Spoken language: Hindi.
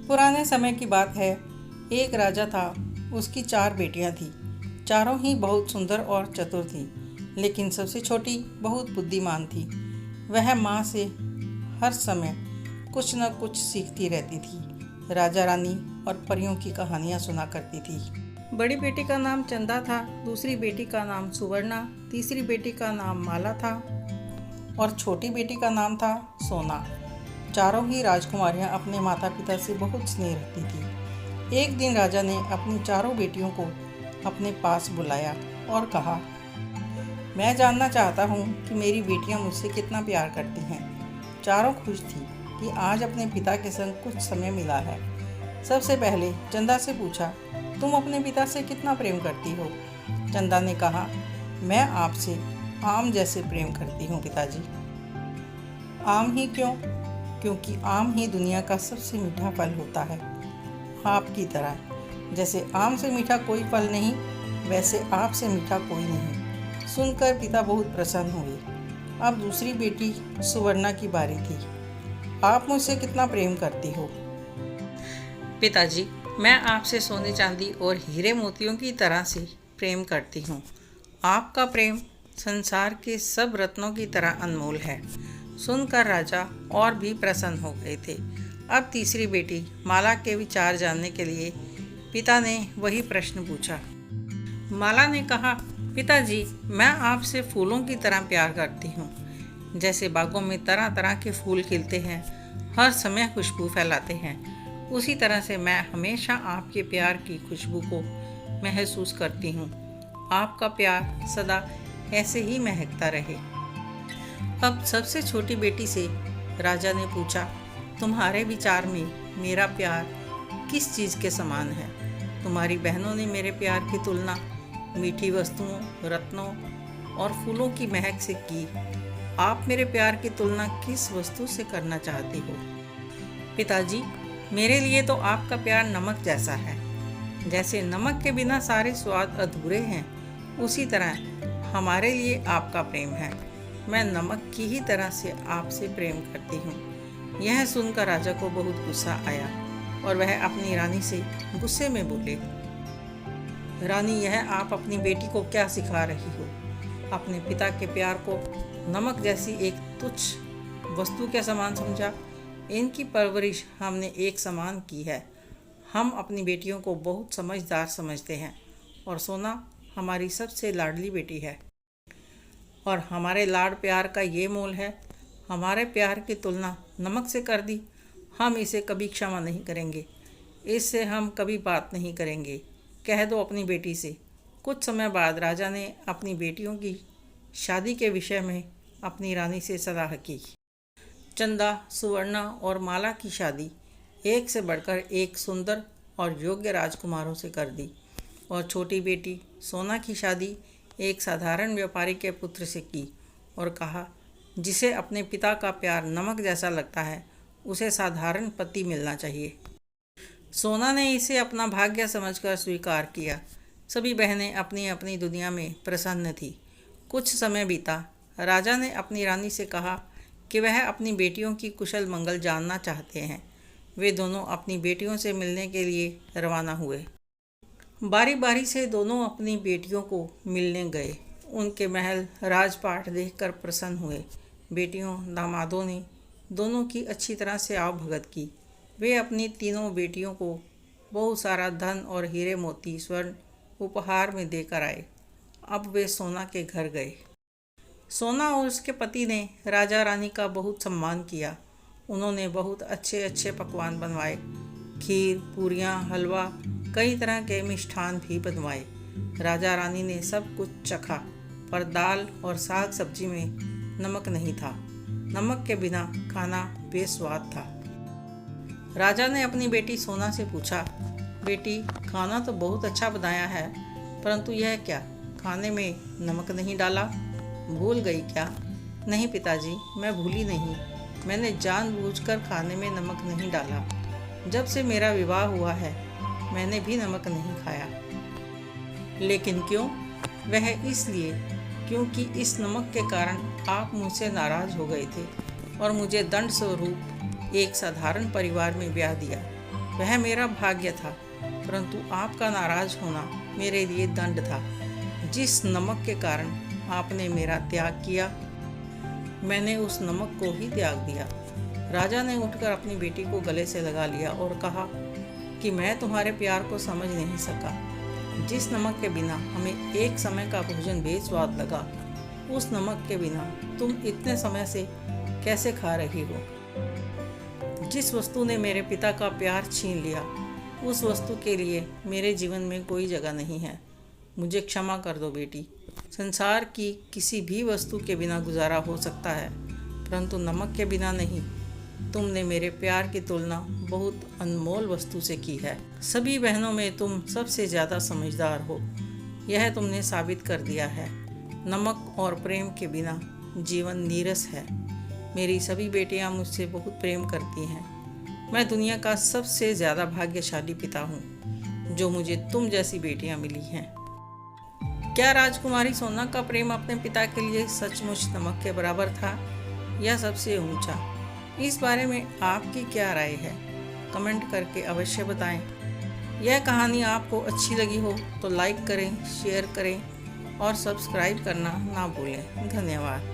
पुराने समय की बात है। एक राजा था, उसकी 4 बेटियां थीं। चारों ही बहुत सुंदर और चतुर थीं, लेकिन सबसे छोटी बहुत बुद्धिमान थी। वह माँ से हर समय कुछ न कुछ सीखती रहती थी। राजा रानी और परियों की कहानियाँ सुना करती थी। बड़ी बेटी का नाम चंदा था, दूसरी बेटी का नाम सुवर्णा, तीसरी बेटी का नाम माला था और छोटी बेटी का नाम था सोना। चारों ही राजकुमारियां अपने माता पिता से बहुत स्नेह रखती थी। एक दिन राजा ने अपनी चारों बेटियों को अपने पास बुलाया और कहा, मैं जानना चाहता हूँ कि मेरी बेटियाँ मुझसे कितना प्यार करती हैं। चारों खुश थी कि आज अपने पिता के संग कुछ समय मिला है। सबसे पहले चंदा से पूछा, तुम अपने पिता से कितना प्रेम करती हो? चंदा ने कहा, मैं आपसे आम जैसे प्रेम करती हूँ पिताजी। आम ही क्यों? क्योंकि आम ही दुनिया का सबसे मीठा फल होता है। आपकी तरह, जैसे आम से मीठा कोई फल नहीं, वैसे आपसे मीठा कोई नहीं। सुनकर पिता बहुत प्रसन्न हुए। अब दूसरी बेटी सुवर्णा की बारी थी। आप मुझसे कितना प्रेम करती हो? पिताजी, मैं आपसे सोने चांदी और हीरे मोतियों की तरह से प्रेम करती हूँ। आपका प्रेम संसार के सब रत्नों की तरह अनमोल है। सुनकर राजा और भी प्रसन्न हो गए थे। अब तीसरी बेटी माला के विचार जानने के लिए पिता ने वही प्रश्न पूछा। माला ने कहा, पिताजी, मैं आपसे फूलों की तरह प्यार करती हूँ। जैसे बागों में तरह तरह के फूल खिलते हैं, हर समय खुशबू फैलाते हैं, उसी तरह से मैं हमेशा आपके प्यार की खुशबू को महसूस करती हूँ। आपका प्यार सदा ऐसे ही महकता रहे। अब सबसे छोटी बेटी से राजा ने पूछा, तुम्हारे विचार में मेरा प्यार किस चीज़ के समान है? तुम्हारी बहनों ने मेरे प्यार की तुलना मीठी वस्तुओं, रत्नों और फूलों की महक से की। आप मेरे प्यार की तुलना किस वस्तु से करना चाहती हो? पिताजी, मेरे लिए तो आपका प्यार नमक जैसा है। जैसे नमक के बिना सारे स्वाद अधूरे हैं, उसी तरह हमारे लिए आपका प्रेम है। मैं नमक की ही तरह से आपसे प्रेम करती हूँ। यह सुनकर राजा को बहुत गुस्सा आया और वह अपनी रानी से गुस्से में बोले, रानी, यह आप अपनी बेटी को क्या सिखा रही हो? अपने पिता के प्यार को नमक जैसी एक तुच्छ वस्तु के समान समझा। इनकी परवरिश हमने एक समान की है। हम अपनी बेटियों को बहुत समझदार समझते हैं और सोना हमारी सबसे लाडली बेटी है और हमारे लाड प्यार का ये मोल है। हमारे प्यार की तुलना नमक से कर दी, हम इसे कभी क्षमा नहीं करेंगे। इससे हम कभी बात नहीं करेंगे। कह दो अपनी बेटी से। कुछ समय बाद राजा ने अपनी बेटियों की शादी के विषय में अपनी रानी से सलाह की। चंदा, सुवर्णा और माला की शादी एक से बढ़कर एक सुंदर और योग्य राजकुमारों से कर दी और छोटी बेटी सोना की शादी एक साधारण व्यापारी के पुत्र से की और कहा, जिसे अपने पिता का प्यार नमक जैसा लगता है, उसे साधारण पति मिलना चाहिए। सोना ने इसे अपना भाग्य समझकर स्वीकार किया। सभी बहनें अपनी अपनी दुनिया में प्रसन्न थी। कुछ समय बीता। राजा ने अपनी रानी से कहा कि वह अपनी बेटियों की कुशल मंगल जानना चाहते हैं। वे दोनों अपनी बेटियों से मिलने के लिए रवाना हुए। बारी बारी से दोनों अपनी बेटियों को मिलने गए। उनके महल राजपाट देखकर प्रसन्न हुए। बेटियों दामादों ने दोनों की अच्छी तरह से आवभगत की। वे अपनी तीनों बेटियों को बहुत सारा धन और हीरे मोती स्वर्ण उपहार में देकर आए। अब वे सोना के घर गए। सोना और उसके पति ने राजा रानी का बहुत सम्मान किया। उन्होंने बहुत अच्छे अच्छे पकवान बनवाए। खीर, पूरियाँ, हलवा, कई तरह के मिष्ठान भी बनवाए। राजा रानी ने सब कुछ चखा, पर दाल और साग सब्जी में नमक नहीं था। नमक के बिना खाना बेस्वाद था। राजा ने अपनी बेटी सोना से पूछा, बेटी, खाना तो बहुत अच्छा बनाया है, परंतु यह क्या, खाने में नमक नहीं डाला? भूल गई क्या? नहीं पिताजी, मैं भूली नहीं। मैंने जानबूझकर खाने में नमक नहीं डाला। जब से मेरा विवाह हुआ है, मैंने भी नमक नहीं खाया। लेकिन क्यों? वह इसलिए क्योंकि इस नमक के कारण आप मुझसे नाराज हो गए थे और मुझे दंड स्वरूप एक साधारण परिवार में ब्याह दिया। वह मेरा भाग्य था, परंतु आपका नाराज होना मेरे लिए दंड था। जिस नमक के कारण आपने मेरा त्याग किया, मैंने उस नमक को ही त्याग दिया। राजा ने उठकर अपनी बेटी को गले से लगा लिया और कहा कि मैं तुम्हारे प्यार को समझ नहीं सका। जिस नमक के बिना हमें एक समय का भोजन बेस्वाद लगा, उस नमक के बिना तुम इतने समय से कैसे खा रही हो। जिस वस्तु ने मेरे पिता का प्यार छीन लिया, उस वस्तु के लिए मेरे जीवन में कोई जगह नहीं है। मुझे क्षमा कर दो बेटी। संसार की किसी भी वस्तु के बिना गुजारा हो सकता है, परंतु नमक के बिना नहीं। तुमने मेरे प्यार की तुलना बहुत अनमोल वस्तु से की है। सभी बहनों में तुम सबसे ज़्यादा समझदार हो, यह तुमने साबित कर दिया है। नमक और प्रेम के बिना जीवन नीरस है। मेरी सभी बेटियां मुझसे बहुत प्रेम करती हैं। मैं दुनिया का सबसे ज़्यादा भाग्यशाली पिता हूँ जो मुझे तुम जैसी बेटियां मिली हैं। क्या राजकुमारी सोना का प्रेम अपने पिता के लिए सचमुच नमक के बराबर था या सबसे ऊंचा? इस बारे में आपकी क्या राय है? कमेंट करके अवश्य बताएं। यह कहानी आपको अच्छी लगी हो तो लाइक करें, शेयर करें और सब्सक्राइब करना ना भूलें। धन्यवाद।